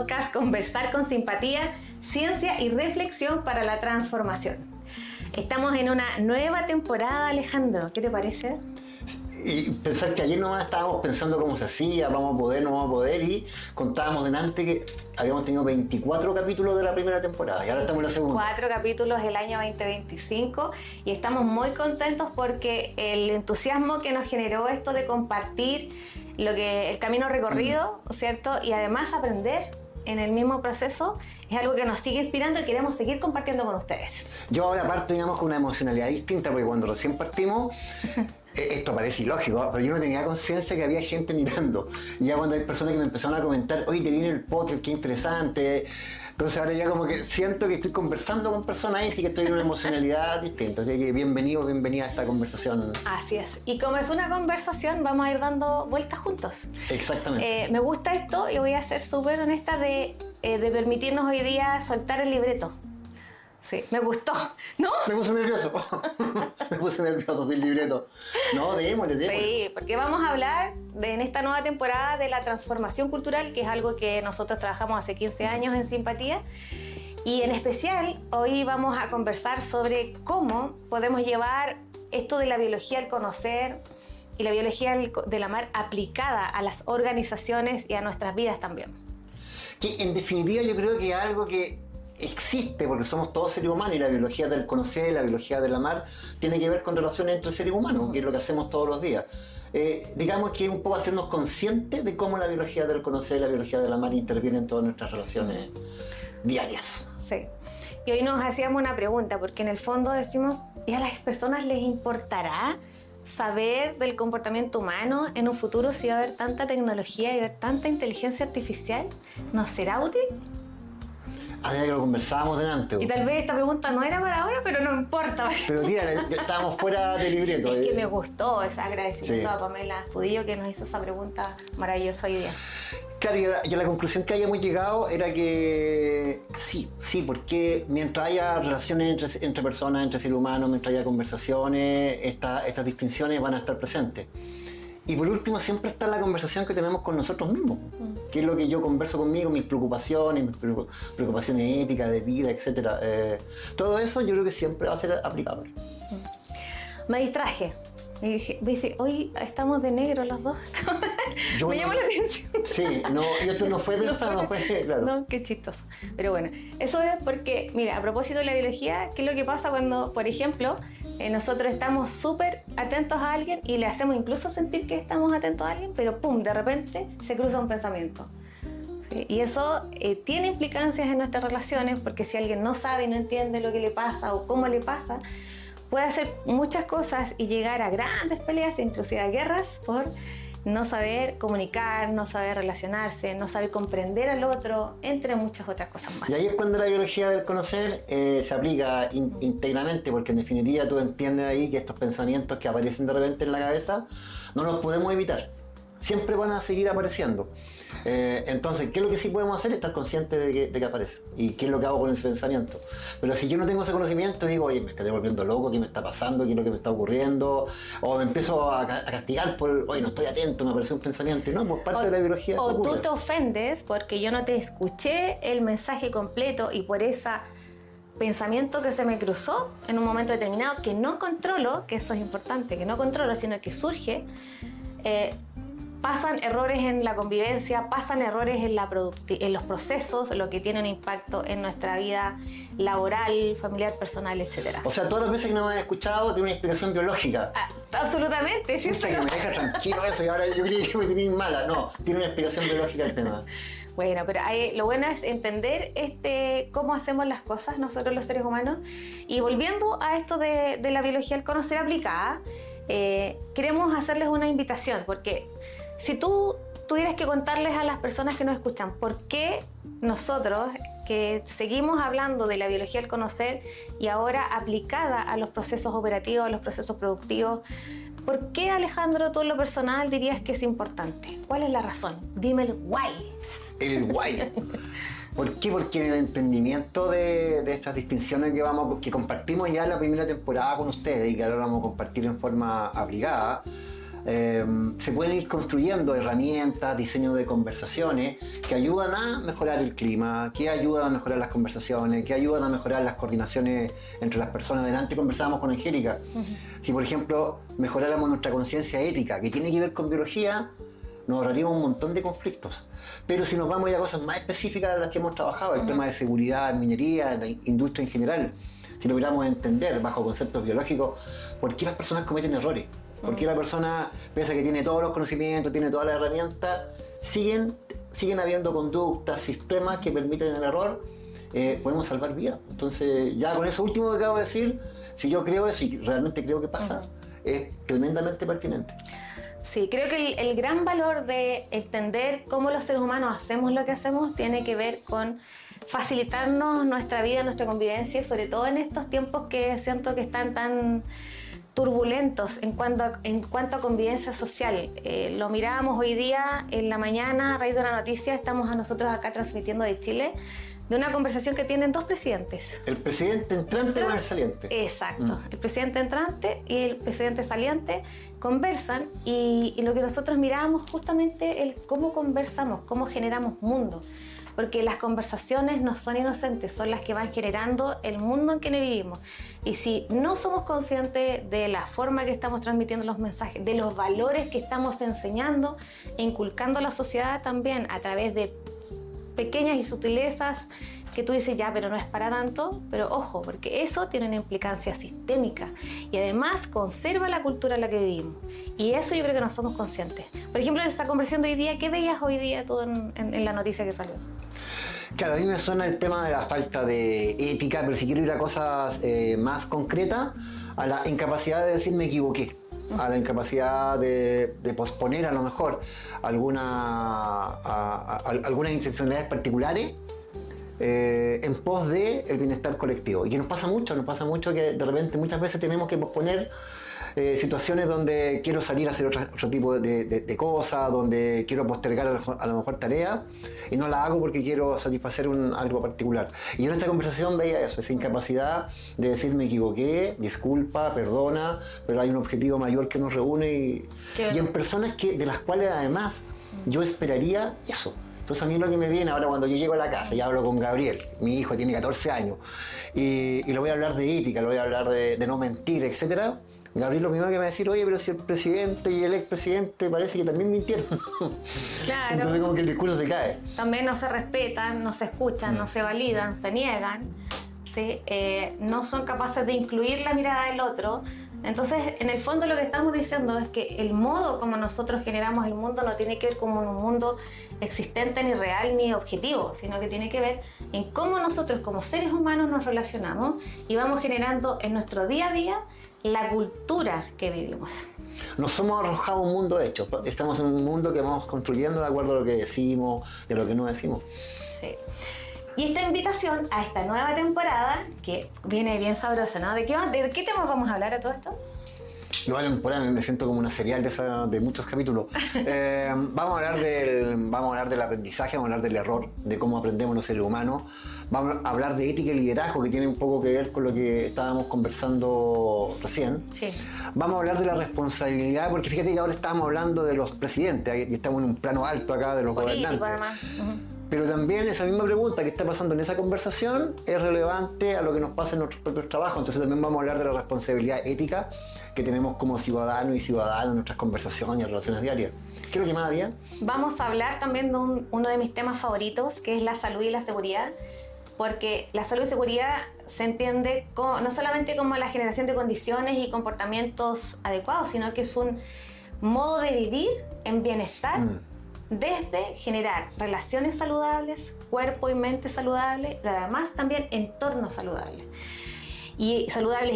podcast Conversar con Simpatía, Ciencia y Reflexión para la Transformación. Estamos en una nueva temporada, Alejandro, ¿qué te parece? Y pensar que ayer nomás estábamos pensando cómo se hacía, vamos a poder, no vamos a poder, y contábamos delante que habíamos tenido 24 capítulos de la primera temporada y ahora estamos en la segunda. 4 capítulos el año 2025 y estamos muy contentos porque el entusiasmo que nos generó esto de compartir el camino recorrido, ¿cierto? Y además aprender en el mismo proceso es algo que nos sigue inspirando y queremos seguir compartiendo con ustedes. Yo ahora parto, digamos, con una emocionalidad distinta, porque cuando recién partimos, esto parece ilógico, pero yo no tenía conciencia que había gente mirando. Y ya cuando hay personas que me empezaron a comentar, oye, te viene el podcast, qué interesante. Entonces ahora ya como que siento que estoy conversando con personas y sí que estoy en una emocionalidad distinta. Así que bienvenida a esta conversación. Así es. Y como es una conversación, vamos a ir dando vueltas juntos. Exactamente. Me gusta esto y voy a ser súper honesta de permitirnos hoy día soltar el libreto. Sí, me gustó, ¿no? Me puse nervioso. Me puse nervioso sin libreto. No, démosle. Sí, porque vamos a hablar en esta nueva temporada de la transformación cultural, que es algo que nosotros trabajamos hace 15 años en Simpatía. Y en especial, hoy vamos a conversar sobre cómo podemos llevar esto de la biología al conocer y la biología del amar aplicada a las organizaciones y a nuestras vidas también. Que en definitiva yo creo que es algo que existe porque somos todos seres humanos y la biología del conocer, la biología del amar tiene que ver con relaciones entre seres humanos, que es lo que hacemos todos los días. Digamos que es un poco hacernos conscientes de cómo la biología del conocer y la biología del amar intervienen en todas nuestras relaciones diarias. Sí. Y hoy nos hacíamos una pregunta, porque en el fondo decimos, ¿y a las personas les importará saber del comportamiento humano en un futuro si va a haber tanta tecnología y va a haber tanta inteligencia artificial? ¿Nos será útil? Que lo conversábamos delante. Y tal vez esta pregunta no era para ahora, pero no importa. Pero tira, estábamos fuera de libreto. Es que me gustó ese agradecimiento sí. A Pamela Astudillo que nos hizo esa pregunta maravillosa hoy día. Claro, y la conclusión que habíamos llegado era que sí, porque mientras haya relaciones entre personas, entre seres humanos, mientras haya conversaciones, estas distinciones van a estar presentes. Y por último, siempre está la conversación que tenemos con nosotros mismos, que es lo que yo converso conmigo, mis preocupaciones éticas, de vida, etc. Todo eso yo creo que siempre va a ser aplicable. Me distraje. Me dije, hoy estamos de negro los dos. Me llamó la atención. Sí, no, y esto no fue pensado, no fue, claro. No, qué chistoso. Pero bueno, eso es porque, mira, a propósito de la biología, ¿qué es lo que pasa cuando, por ejemplo, nosotros estamos súper atentos a alguien y le hacemos incluso sentir que estamos atentos a alguien, pero pum, de repente se cruza un pensamiento? ¿Sí? Y eso tiene implicancias en nuestras relaciones, porque si alguien no sabe y no entiende lo que le pasa o cómo le pasa, puede hacer muchas cosas y llegar a grandes peleas, inclusive a guerras, por no saber comunicar, no saber relacionarse, no saber comprender al otro, entre muchas otras cosas más. Y ahí es cuando la biología del conocer se aplica íntegramente, porque en definitiva tú entiendes ahí que estos pensamientos que aparecen de repente en la cabeza no los podemos evitar. Siempre van a seguir apareciendo. Entonces, ¿qué es lo que sí podemos hacer? Estar conscientes de que aparece. ¿Y qué es lo que hago con ese pensamiento? Pero si yo no tengo ese conocimiento, digo, oye, me estaré volviendo loco, ¿qué me está pasando? ¿Qué es lo que me está ocurriendo? O me empiezo a castigar por, oye, no estoy atento, me apareció un pensamiento. Y no, pues parte de la biología. O tú te ofendes porque yo no te escuché el mensaje completo y por ese pensamiento que se me cruzó en un momento determinado, que no controlo, que eso es importante, que no controlo, sino que surge, pasan errores en la convivencia, pasan errores en los procesos, lo que tiene un impacto en nuestra vida laboral, familiar, personal, etc. O sea, todas las veces que no me has escuchado tiene una explicación biológica. Absolutamente, sí. O sea, que me deja tranquilo eso y ahora yo creí que me tenía mala. No, tiene una explicación biológica el tema. Bueno, pero lo bueno es entender cómo hacemos las cosas nosotros los seres humanos. Y volviendo a esto de la biología al conocer aplicada, queremos hacerles una invitación, porque si tú tuvieras que contarles a las personas que nos escuchan por qué nosotros, que seguimos hablando de la biología del conocer y ahora aplicada a los procesos operativos, a los procesos productivos, ¿por qué, Alejandro, tú en lo personal dirías que es importante? ¿Cuál es la razón? Dime el why. El why. ¿Por qué? Porque en el entendimiento de estas distinciones que compartimos ya en la primera temporada con ustedes y que ahora vamos a compartir en forma aplicada, se pueden ir construyendo herramientas, diseño de conversaciones que ayudan a mejorar el clima, que ayudan a mejorar las conversaciones, que ayudan a mejorar las coordinaciones entre las personas. Delante conversábamos con Angélica. Si, por ejemplo, mejoráramos nuestra conciencia ética, que tiene que ver con biología, nos ahorraríamos un montón de conflictos. Pero si nos vamos ya a cosas más específicas de las que hemos trabajado, el tema de seguridad, minería, la industria en general, si logramos entender bajo conceptos biológicos por qué las personas cometen errores, por qué la persona, pese a que tiene todos los conocimientos, tiene todas las herramientas, siguen habiendo conductas, sistemas que permiten el error, podemos salvar vidas. Entonces, ya con eso último que acabo de decir, si yo creo eso y realmente creo que pasa, es tremendamente pertinente. Sí, creo que el gran valor de entender cómo los seres humanos hacemos lo que hacemos tiene que ver con facilitarnos nuestra vida, nuestra convivencia, sobre todo en estos tiempos que siento que están tan turbulentos en cuanto a convivencia social. Lo mirábamos hoy día en la mañana a raíz de una noticia, estamos nosotros acá transmitiendo de Chile, de una conversación que tienen dos presidentes. El presidente entrante con el saliente. Exacto. El presidente entrante y el presidente saliente conversan y lo que nosotros mirábamos justamente es cómo conversamos, cómo generamos mundo. Porque las conversaciones no son inocentes, son las que van generando el mundo en que vivimos. Y si no somos conscientes de la forma que estamos transmitiendo los mensajes, de los valores que estamos enseñando e inculcando a la sociedad también a través de pequeñas y sutilezas que tú dices, ya, pero no es para tanto, pero ojo, porque eso tiene una implicancia sistémica y además conserva la cultura en la que vivimos. Y eso yo creo que no somos conscientes. Por ejemplo, en esta conversación de hoy día, ¿qué veías hoy día tú en la noticia que salió? Claro, a mí me suena el tema de la falta de ética, pero si quiero ir a cosas más concretas, a la incapacidad de decir me equivoqué, a la incapacidad de posponer a lo mejor algunas intencionalidades particulares en pos del bienestar colectivo. Y que nos pasa mucho que de repente muchas veces tenemos que posponer situaciones donde quiero salir a hacer otro tipo de cosas, donde quiero postergar a lo mejor tareas y no la hago porque quiero satisfacer algo particular. Y yo en esta conversación veía eso, esa incapacidad de decir me equivoqué, disculpa, perdona, pero hay un objetivo mayor que nos reúne y en personas de las cuales además yo esperaría eso. Entonces a mí lo que me viene ahora cuando yo llego a la casa y hablo con Gabriel, mi hijo tiene 14 años, y le voy a hablar de ética, le voy a hablar de no mentir, etcétera. Gabriel lo primero que me va a decir, oye, pero si el presidente y el expresidente parece que también mintieron. Claro. Entonces como que el discurso se cae. También no se respetan, no se escuchan, no se validan, se niegan, ¿sí? No son capaces de incluir la mirada del otro. Entonces, en el fondo lo que estamos diciendo es que el modo como nosotros generamos el mundo no tiene que ver con un mundo existente, ni real, ni objetivo, sino que tiene que ver en cómo nosotros como seres humanos nos relacionamos y vamos generando en nuestro día a día la cultura que vivimos. No somos arrojados a un mundo hecho, estamos en un mundo que vamos construyendo de acuerdo a lo que decimos y a lo que no decimos. Sí. Y esta invitación a esta nueva temporada, que viene bien sabrosa, ¿no? ¿De qué temas vamos a hablar a todo esto? No, me siento como una serial de muchos capítulos. Vamos a hablar del aprendizaje, vamos a hablar del error, de cómo aprendemos los seres humanos. Vamos a hablar de ética y liderazgo, que tiene un poco que ver con lo que estábamos conversando recién. Sí. Vamos a hablar de la responsabilidad, porque fíjate que ahora estábamos hablando de los presidentes, y estamos en un plano alto acá de los político, gobernantes. Además. Pero también esa misma pregunta que está pasando en esa conversación es relevante a lo que nos pasa en nuestros propios trabajos. Entonces también vamos a hablar de la responsabilidad ética que tenemos como ciudadanos y ciudadanas en nuestras conversaciones y relaciones diarias. ¿Qué es lo que más había? Vamos a hablar también de uno de mis temas favoritos, que es la salud y la seguridad, porque la salud y seguridad se entiende no solamente como la generación de condiciones y comportamientos adecuados, sino que es un modo de vivir en bienestar. Desde generar relaciones saludables, cuerpo y mente saludables, pero además también entornos saludables y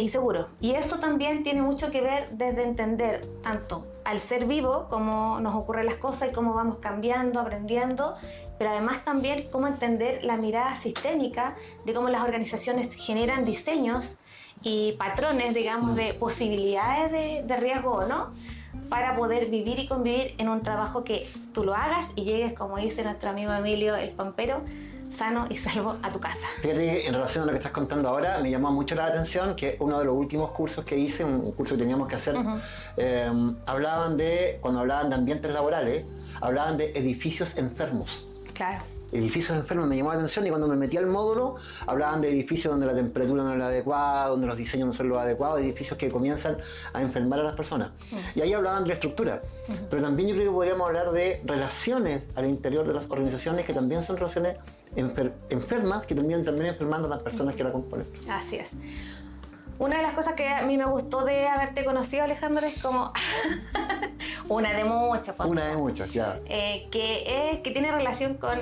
seguros. Y eso también tiene mucho que ver desde entender tanto al ser vivo, cómo nos ocurren las cosas y cómo vamos cambiando, aprendiendo, pero además también cómo entender la mirada sistémica de cómo las organizaciones generan diseños y patrones, digamos, de posibilidades de riesgo o no, para poder vivir y convivir en un trabajo que tú lo hagas y llegues, como dice nuestro amigo Emilio, el pampero, sano y salvo a tu casa. Fíjate que en relación a lo que estás contando ahora, me llamó mucho la atención que uno de los últimos cursos que hice, un curso que teníamos que hacer, cuando hablaban de ambientes laborales, hablaban de edificios enfermos. Claro. Edificios enfermos me llamó la atención, y cuando me metí al módulo hablaban de edificios donde la temperatura no es la adecuada, donde los diseños no son los adecuados, edificios que comienzan a enfermar a las personas. Y ahí hablaban de la estructura. Pero también yo creo que podríamos hablar de relaciones al interior de las organizaciones, que también son relaciones enfermas, que terminan también enfermando a las personas que la componen. Así es. Una de las cosas que a mí me gustó de haberte conocido, Alejandro, es como una de muchas. Una de muchas, claro. Que tiene relación con...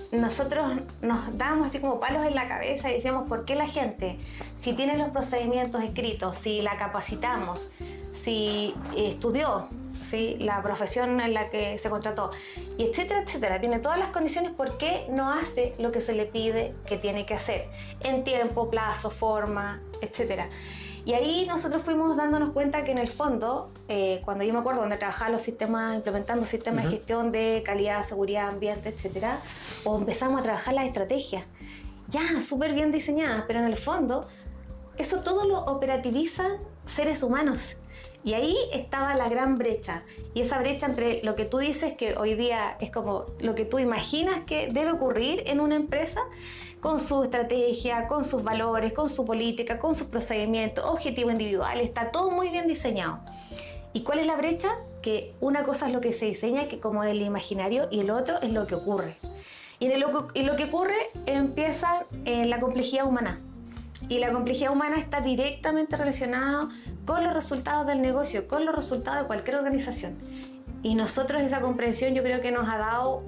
Nosotros nos damos así como palos en la cabeza y decíamos, ¿por qué la gente, si tiene los procedimientos escritos, si la capacitamos, si estudió, ¿sí?, la profesión en la que se contrató, y etcétera, etcétera, tiene todas las condiciones, ¿por qué no hace lo que se le pide que tiene que hacer? En tiempo, plazo, forma, etcétera. Y ahí nosotros fuimos dándonos cuenta que en el fondo, cuando yo me acuerdo donde trabajaba los sistemas, implementando sistemas de gestión de calidad, seguridad, ambiente, etcétera, o empezamos a trabajar las estrategias, ya súper bien diseñadas, pero en el fondo eso todo lo operativizan seres humanos. Y ahí estaba la gran brecha. Y esa brecha entre lo que tú dices, que hoy día es como lo que tú imaginas que debe ocurrir en una empresa, con su estrategia, con sus valores, con su política, con sus procedimientos, objetivos individuales, está todo muy bien diseñado. ¿Y cuál es la brecha? Que una cosa es lo que se diseña, que como el imaginario, y el otro es lo que ocurre. Y lo que ocurre empieza en la complejidad humana. Y la complejidad humana está directamente relacionada con los resultados del negocio, con los resultados de cualquier organización. Y nosotros esa comprensión yo creo que nos ha dado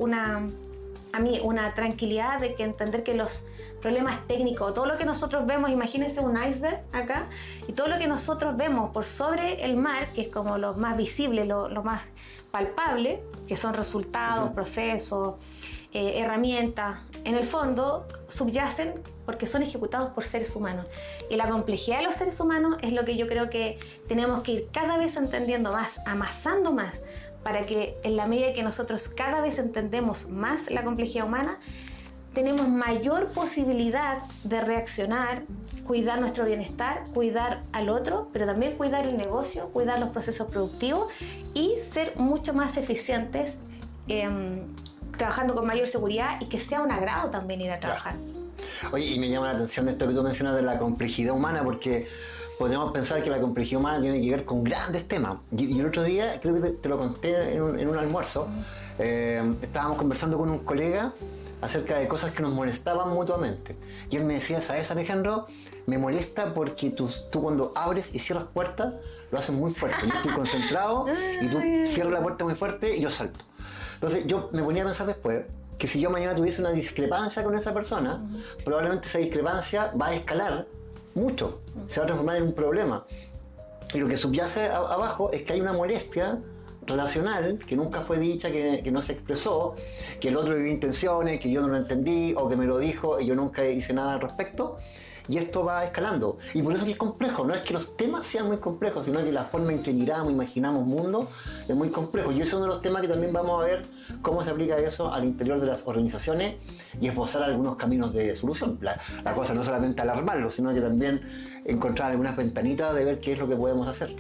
a mí una tranquilidad de que entender que los problemas técnicos, todo lo que nosotros vemos, imagínense un iceberg acá, y todo lo que nosotros vemos por sobre el mar, que es como lo más visible, lo más palpable, que son resultados, procesos, herramientas, en el fondo subyacen porque son ejecutados por seres humanos. Y la complejidad de los seres humanos es lo que yo creo que tenemos que ir cada vez entendiendo más, amasando más, para que en la medida que nosotros cada vez entendemos más la complejidad humana, tenemos mayor posibilidad de reaccionar, cuidar nuestro bienestar, cuidar al otro, pero también cuidar el negocio, cuidar los procesos productivos y ser mucho más eficientes, trabajando con mayor seguridad, y que sea un agrado también ir a trabajar. Oye, y me llama la atención esto que tú mencionas de la complejidad humana, porque podríamos pensar que la complejidad humana tiene que ver con grandes temas. Y el otro día, creo que te lo conté en un almuerzo, estábamos conversando con un colega acerca de cosas que nos molestaban mutuamente. Y él me decía, ¿sabes, Alejandro? Me molesta porque tú cuando abres y cierras puertas, lo haces muy fuerte. Yo estoy concentrado y tú cierras la puerta muy fuerte y yo salto. Entonces yo me ponía a pensar después que si yo mañana tuviese una discrepancia con esa persona, probablemente esa discrepancia va a escalar mucho, se va a transformar en un problema. Y lo que subyace abajo es que hay una molestia relacional que nunca fue dicha, que no se expresó, que el otro vivió intenciones, que yo no lo entendí, o que me lo dijo y yo nunca hice nada al respecto. Y esto va escalando. Y por eso que es complejo. No es que los temas sean muy complejos, sino que la forma en que miramos, imaginamos mundo es muy complejo. Y ese es uno de los temas que también vamos a ver cómo se aplica eso al interior de las organizaciones y esbozar algunos caminos de solución. La cosa no solamente alarmarlo, sino que también encontrar algunas ventanitas de ver qué es lo que podemos hacer.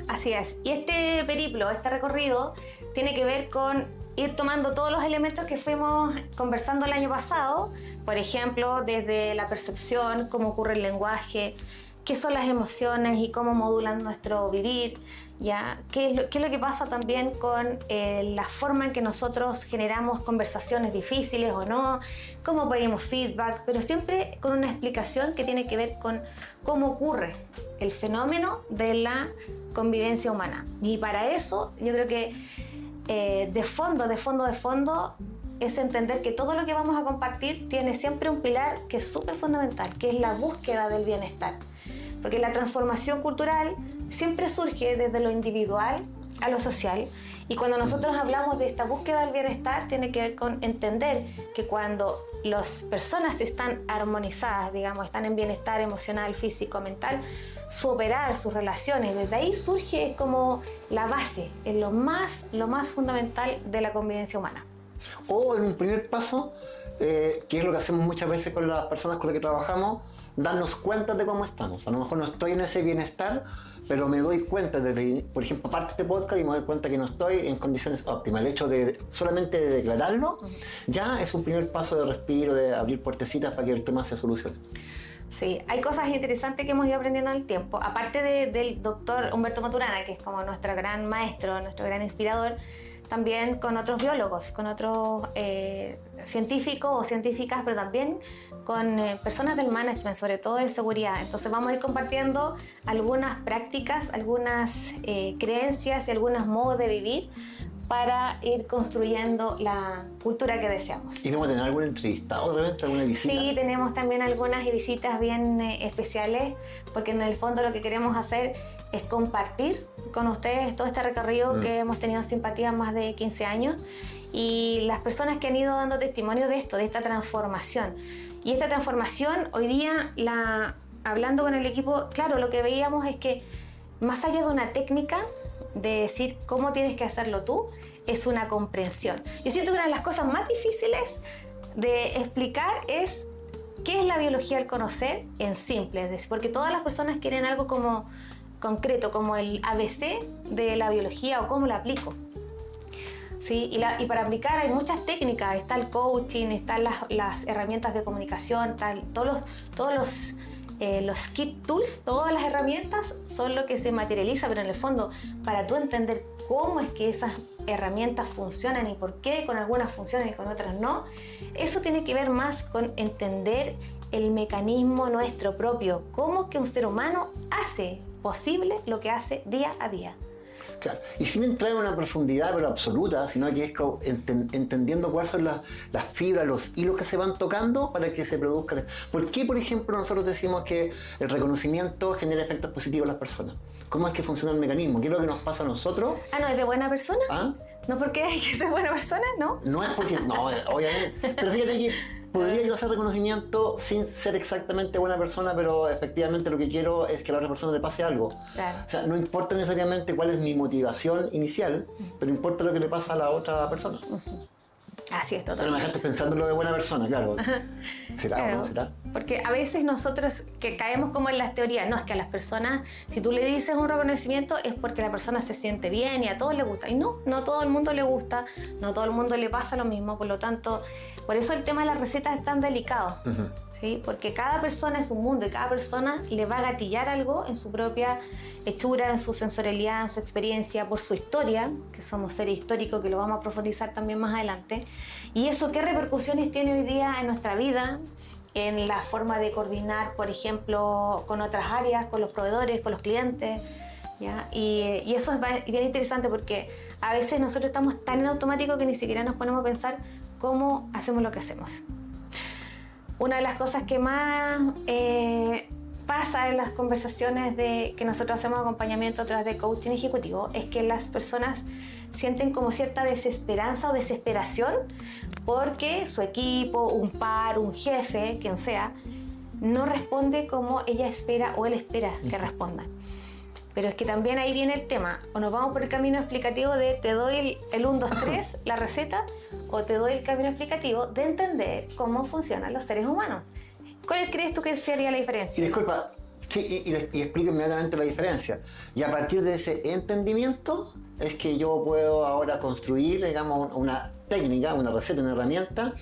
Así es. Y este periplo, este recorrido, tiene que ver con ir tomando todos los elementos que fuimos conversando el año pasado. Por ejemplo, desde la percepción, cómo ocurre el lenguaje, qué son las emociones y cómo modulan nuestro vivir, ¿ya? ¿Qué es lo que pasa también con la forma en que nosotros generamos conversaciones difíciles o no, cómo pedimos feedback, pero siempre con una explicación que tiene que ver con cómo ocurre el fenómeno de la convivencia humana. Y para eso yo creo que de fondo es entender que todo lo que vamos a compartir tiene siempre un pilar que es súper fundamental, que es la búsqueda del bienestar. Porque la transformación cultural siempre surge desde lo individual a lo social. Y cuando nosotros hablamos de esta búsqueda del bienestar, tiene que ver con entender que cuando las personas están armonizadas, digamos, están en bienestar emocional, físico, mental, superar sus relaciones, desde ahí surge como la base, es lo más fundamental de la convivencia humana. O en un primer paso, que es lo que hacemos muchas veces con las personas con las que trabajamos, darnos cuenta de cómo estamos. A lo mejor no estoy en ese bienestar, pero me doy cuenta, por ejemplo, parte de este podcast y me doy cuenta que no estoy en condiciones óptimas. El hecho de solamente de declararlo ya es un primer paso de respiro, de abrir puertecitas para que el tema se solucione. Sí, hay cosas interesantes que hemos ido aprendiendo en el tiempo. Aparte del doctor Humberto Maturana, que es como nuestro gran maestro, nuestro gran inspirador, también con otros biólogos, con otros científicos o científicas, pero también con personas del management, sobre todo de seguridad. Entonces vamos a ir compartiendo algunas prácticas, algunas creencias y algunos modos de vivir para ir construyendo la cultura que deseamos. ¿Y vamos a tener algún entrevistado, realmente, alguna visita? Sí, tenemos también algunas visitas bien especiales, porque en el fondo lo que queremos hacer es compartir con ustedes todo este recorrido que hemos tenido simpatía más de 15 años y las personas que han ido dando testimonio de esto, de esta transformación. Y esta transformación, hoy día, hablando con el equipo, claro, lo que veíamos es que más allá de una técnica, de decir cómo tienes que hacerlo tú, es una comprensión. Yo siento que una de las cosas más difíciles de explicar es qué es la biología al conocer en simple, es decir, porque todas las personas quieren algo como concreto, como el ABC de la biología o cómo la aplico. ¿Sí? Y para aplicar hay muchas técnicas, está el coaching, están las herramientas de comunicación, todos los kit tools, todas las herramientas son lo que se materializa, pero en el fondo, para tú entender cómo es que esas herramientas funcionan y por qué con algunas funcionan y con otras no, eso tiene que ver más con entender el mecanismo nuestro propio, cómo que un ser humano hace posible lo que hace día a día. Claro, y sin entrar en una profundidad pero absoluta, sino que es como entendiendo cuáles son las fibras, los hilos que se van tocando para que se produzcan. ¿Por qué, por ejemplo, nosotros decimos que el reconocimiento genera efectos positivos en las personas? ¿Cómo es que funciona el mecanismo? ¿Qué es lo que nos pasa a nosotros? ¿No es de buena persona? ¿Ah? ¿No porque hay que ser buena persona? ¿No? No es porque, no, obviamente, pero fíjate que podría yo hacer reconocimiento sin ser exactamente buena persona, pero efectivamente lo que quiero es que a la otra persona le pase algo. Claro. O sea, no importa necesariamente cuál es mi motivación inicial, pero importa lo que le pasa a la otra persona. Así es, Pero me totalmente. dejaste pensando en lo de buena persona, claro. ¿Será o Claro, no será? porque a veces nosotros que caemos como en las teorías, no, es que a las personas, si tú le dices un reconocimiento es porque la persona se siente bien y a todos les gusta. Y no a todo el mundo le gusta, no a todo el mundo le pasa lo mismo, por lo tanto, por eso el tema de las recetas es tan delicado. ¿Sí? Porque cada persona es un mundo y cada persona le va a gatillar algo en su propia hechura, en su sensorialidad, en su experiencia, por su historia, que somos seres históricos, que lo vamos a profundizar también más adelante. Y eso, ¿qué repercusiones tiene hoy día en nuestra vida? En la forma de coordinar, por ejemplo, con otras áreas, con los proveedores, con los clientes, ¿ya? Y eso es bien interesante porque a veces nosotros estamos tan en automático que ni siquiera nos ponemos a pensar cómo hacemos lo que hacemos. Una de las cosas que más pasa en las conversaciones que nosotros hacemos acompañamiento a través de coaching ejecutivo es que las personas sienten como cierta desesperanza o desesperación porque su equipo, un par, un jefe, quien sea, no responde como ella espera o él espera que respondan. Pero es que también ahí viene el tema, o nos vamos por el camino explicativo de te doy el 1, 2, 3, la receta, o te doy el camino explicativo de entender cómo funcionan los seres humanos. ¿Cuál crees tú que sería la Y diferencia? disculpa, sí, y explico inmediatamente la diferencia. Y a partir de ese entendimiento es que yo puedo ahora construir, digamos, una técnica, una receta, una herramienta,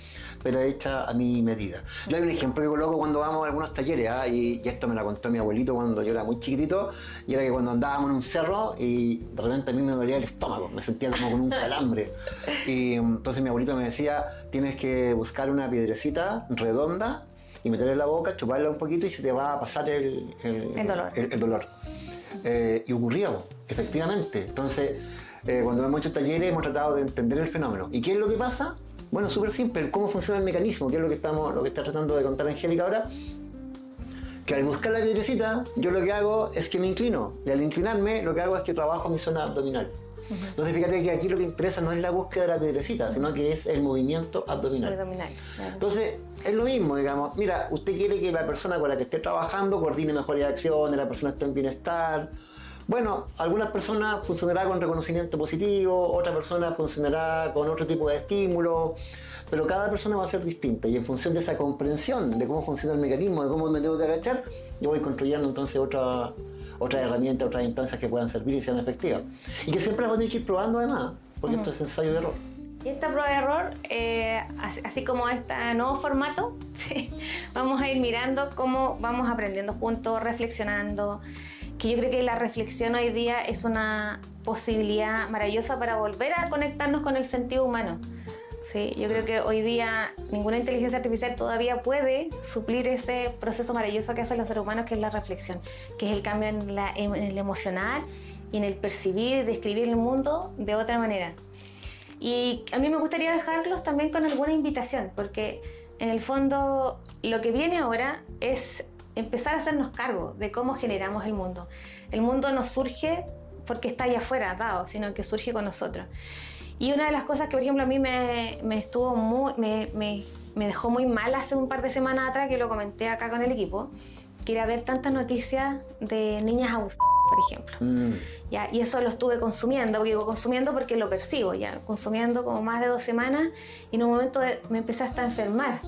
pero hecha a mi medida. Le doy un ejemplo que coloco cuando vamos a algunos talleres, y esto me lo contó mi abuelito cuando yo era muy chiquitito, y era que cuando andábamos en un cerro y de repente a mí me dolía el estómago, me sentía como con un calambre. Y entonces mi abuelito me decía, tienes que buscar una piedrecita redonda y meterla en la boca, chuparla un poquito y se te va a pasar el dolor. El dolor. Y ocurrió, efectivamente. Entonces, cuando hemos hecho talleres hemos tratado de entender el fenómeno. ¿Y qué es lo que pasa? Bueno, súper simple, cómo funciona el mecanismo, que es lo que está tratando de contar Angélica ahora. Que al buscar la piedrecita, yo lo que hago es que me inclino. Y al inclinarme, lo que hago es que trabajo mi zona abdominal. Entonces, fíjate que aquí lo que interesa no es la búsqueda de la piedrecita, sino que es el movimiento abdominal. Abdominal, claro. Entonces, es lo mismo, digamos. Mira, usted quiere que la persona con la que esté trabajando coordine mejores acciones, la persona esté en bienestar. Bueno, algunas personas funcionará con reconocimiento positivo, otra persona funcionará con otro tipo de estímulo, pero cada persona va a ser distinta y en función de esa comprensión de cómo funciona el mecanismo, de cómo me tengo que agachar, yo voy construyendo entonces otras herramientas, otras instancias que puedan servir y sean efectivas. Y que siempre las voy a ir probando además, porque esto es ensayo y error. Y esta prueba de error, así como este nuevo formato, vamos a ir mirando cómo vamos aprendiendo juntos, reflexionando, que yo creo que la reflexión hoy día es una posibilidad maravillosa para volver a conectarnos con el sentido humano. Sí, yo creo que hoy día ninguna inteligencia artificial todavía puede suplir ese proceso maravilloso que hacen los seres humanos, que es la reflexión, que es el cambio en el emocional y en el percibir y describir el mundo de otra manera. Y a mí me gustaría dejarlos también con alguna invitación, porque en el fondo lo que viene ahora es empezar a hacernos cargo de cómo generamos el mundo. El mundo no surge porque está allá afuera dado, sino que surge con nosotros. Y una de las cosas que, por ejemplo, a mí me dejó muy mal hace un par de semanas atrás, que lo comenté acá con el equipo, que era ver tantas noticias de niñas abusadas, por ejemplo. ¿Ya? Y eso lo estuve consumiendo, porque digo consumiendo porque lo percibo, ya consumiendo como más de 2 semanas, y en un momento me empecé hasta a enfermar.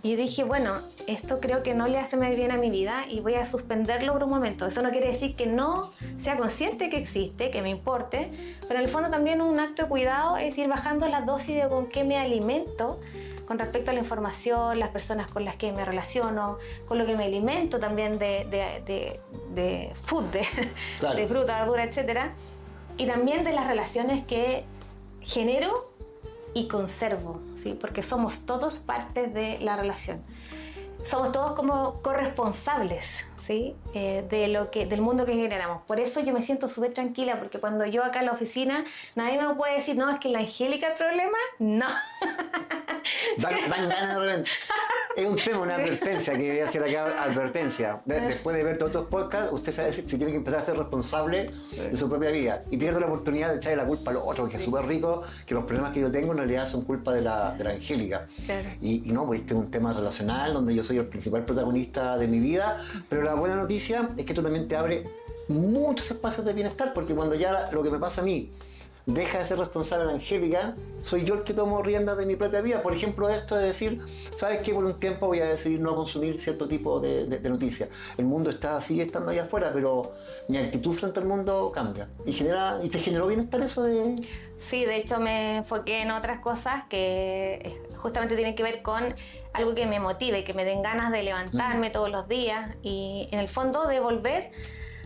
Y dije, bueno, esto creo que no le hace muy bien a mi vida y voy a suspenderlo por un momento. Eso no quiere decir que no sea consciente que existe, que me importe, pero en el fondo también un acto de cuidado es ir bajando las dosis de con qué me alimento con respecto a la información, las personas con las que me relaciono, con lo que me alimento también de food, claro, de fruta, verdura, etc. Y también de las relaciones que genero y conservo, ¿sí? Porque somos todos partes de la relación. Somos todos como corresponsables, ¿sí? Del mundo que generamos. Por eso yo me siento súper tranquila, porque cuando yo acá en la oficina, nadie me puede decir, no, es que la Angélica el problema, no. Dan ganas de repente. Es un tema, una advertencia que quería hacer acá, advertencia. Después de ver todos estos podcasts, usted sabe si tiene que empezar a ser responsable de su propia vida y pierde la oportunidad de echarle la culpa al otro, que es súper rico, que los problemas que yo tengo en realidad son culpa de la Angélica. Claro. Y no, pues este es un tema relacional donde yo soy el principal protagonista de mi vida, pero la buena noticia es que esto también te abre muchos espacios de bienestar, porque cuando ya lo que me pasa a mí deja de ser responsable la Angélica, soy yo el que tomo riendas de mi propia vida. Por ejemplo, esto de decir, ¿sabes qué? Por un tiempo voy a decidir no consumir cierto tipo de noticias. El mundo sigue estando allá afuera, pero mi actitud frente al mundo cambia. ¿Y te generó bienestar eso de...? Sí, de hecho me enfoqué en otras cosas que justamente tienen que ver con algo que me motive, que me den ganas de levantarme todos los días y en el fondo de volver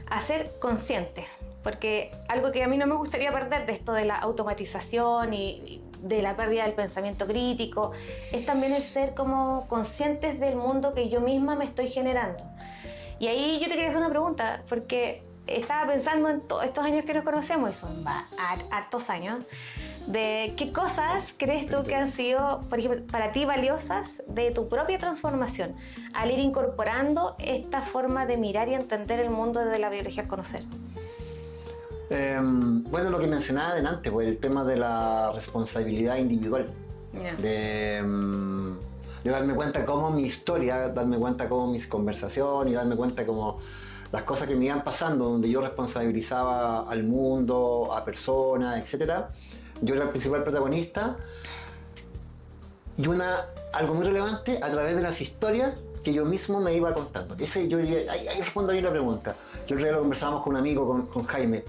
a ser consciente. Porque algo que a mí no me gustaría perder de esto de la automatización y de la pérdida del pensamiento crítico es también el ser como conscientes del mundo que yo misma me estoy generando. Y ahí yo te quería hacer una pregunta, porque estaba pensando en todos estos años que nos conocemos, y son hartos años, de qué cosas crees tú que han sido, por ejemplo, para ti valiosas de tu propia transformación al ir incorporando esta forma de mirar y entender el mundo desde la biología al conocer. Bueno, lo que mencionaba adelante, pues el tema de la responsabilidad individual, de darme cuenta cómo mi historia, darme cuenta cómo mis conversaciones y darme cuenta cómo las cosas que me iban pasando, donde yo responsabilizaba al mundo, a personas, etc. Yo era el principal protagonista y algo muy relevante a través de las historias que yo mismo me iba contando. Ahí respondo bien la pregunta. Yo lo conversábamos con un amigo, con Jaime.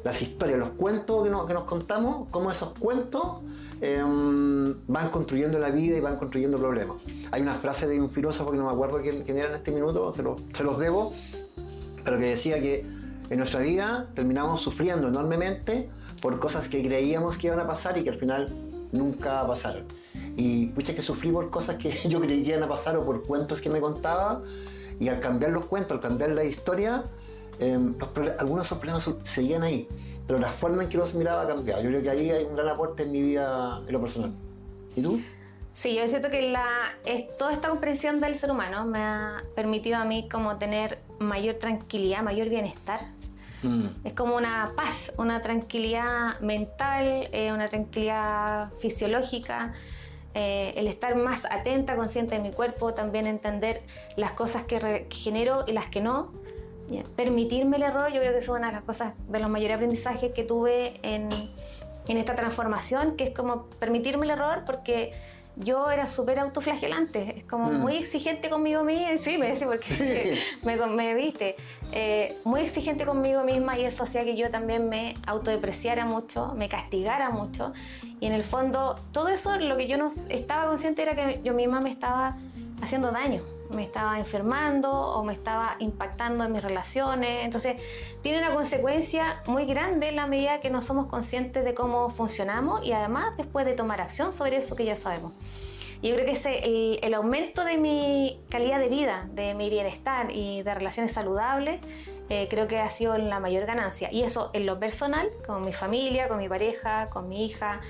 Las historias, los cuentos que nos contamos, cómo esos cuentos van construyendo la vida y van construyendo problemas. Hay una frase de un filósofo que no me acuerdo quién era en este minuto, se los debo, pero que decía que en nuestra vida terminamos sufriendo enormemente por cosas que creíamos que iban a pasar y que al final nunca pasaron. Y pucha, que sufrí por cosas que yo creí que iban a pasar o por cuentos que me contaba, y al cambiar los cuentos, al cambiar la historia, algunos de esos problemas seguían ahí, pero la forma en que los miraba ha cambiado. Yo creo que ahí hay un gran aporte en mi vida, en lo personal. ¿Y tú? Sí, yo siento que toda esta comprensión del ser humano me ha permitido a mí como tener mayor tranquilidad, mayor bienestar. Es como una paz, una tranquilidad mental, una tranquilidad fisiológica, el estar más atenta, consciente de mi cuerpo, también entender las cosas que genero y las que no. Permitirme el error, yo creo que es una de las cosas, de los mayores aprendizajes que tuve en esta transformación, que es como permitirme el error, porque yo era súper autoflagelante, es como muy exigente conmigo misma, sí, me decía porque me viste, muy exigente conmigo misma, y eso hacía que yo también me autodepreciara mucho, me castigara mucho, y en el fondo todo eso lo que yo no estaba consciente era que yo misma me estaba haciendo daño, me estaba enfermando o me estaba impactando en mis relaciones. Entonces tiene una consecuencia muy grande en la medida que no somos conscientes de cómo funcionamos y además después de tomar acción sobre eso que ya sabemos. Y yo creo que el aumento de mi calidad de vida, de mi bienestar y de relaciones saludables, creo que ha sido la mayor ganancia. Y eso en lo personal, con mi familia, con mi pareja, con mi hija,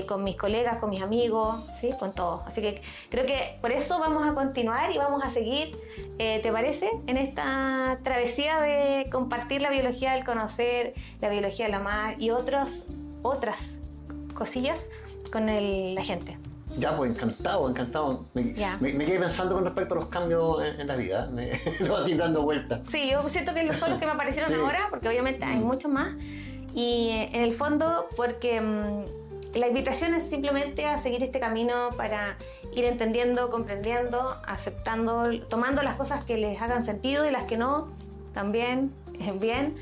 con mis colegas, con mis amigos, ¿sí? Con todos. Así que creo que por eso vamos a continuar y vamos a seguir, ¿te parece? En esta travesía de compartir la biología del conocer, la biología del amar y otras cosillas con la gente. Ya, pues encantado. Me quedé pensando con respecto a los cambios en la vida. Lo vas a ir dando vueltas. Sí, yo siento que son los que me aparecieron ahora, porque obviamente hay muchos más. Y en el fondo, porque la invitación es simplemente a seguir este camino para ir entendiendo, comprendiendo, aceptando, tomando las cosas que les hagan sentido y las que no, también, bien.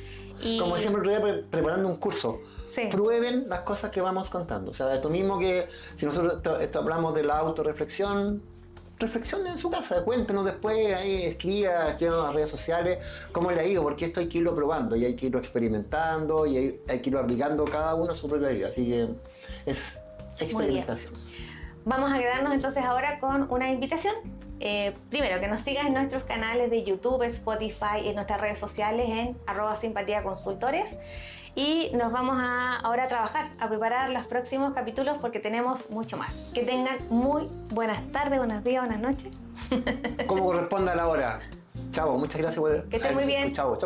Y como siempre, preparando un curso. Sí. Prueben las cosas que vamos contando. O sea, esto mismo que si nosotros esto hablamos de la autorreflexión, reflexionen en su casa, cuéntenos después, ahí escriban en las redes sociales cómo le ha ido, porque esto hay que irlo probando y hay que irlo experimentando y hay que irlo aplicando cada uno a su propia vida. Así que es experimentación. Vamos a quedarnos entonces ahora con una invitación. Primero, que nos sigas en nuestros canales de YouTube, Spotify y en nuestras redes sociales en @simpatiaconsultores. Y nos vamos ahora a trabajar, a preparar los próximos capítulos porque tenemos mucho más. Que tengan muy buenas tardes, buenos días, buenas noches. Como corresponda a la hora. Chao, muchas gracias por que estén muy bien. Chao.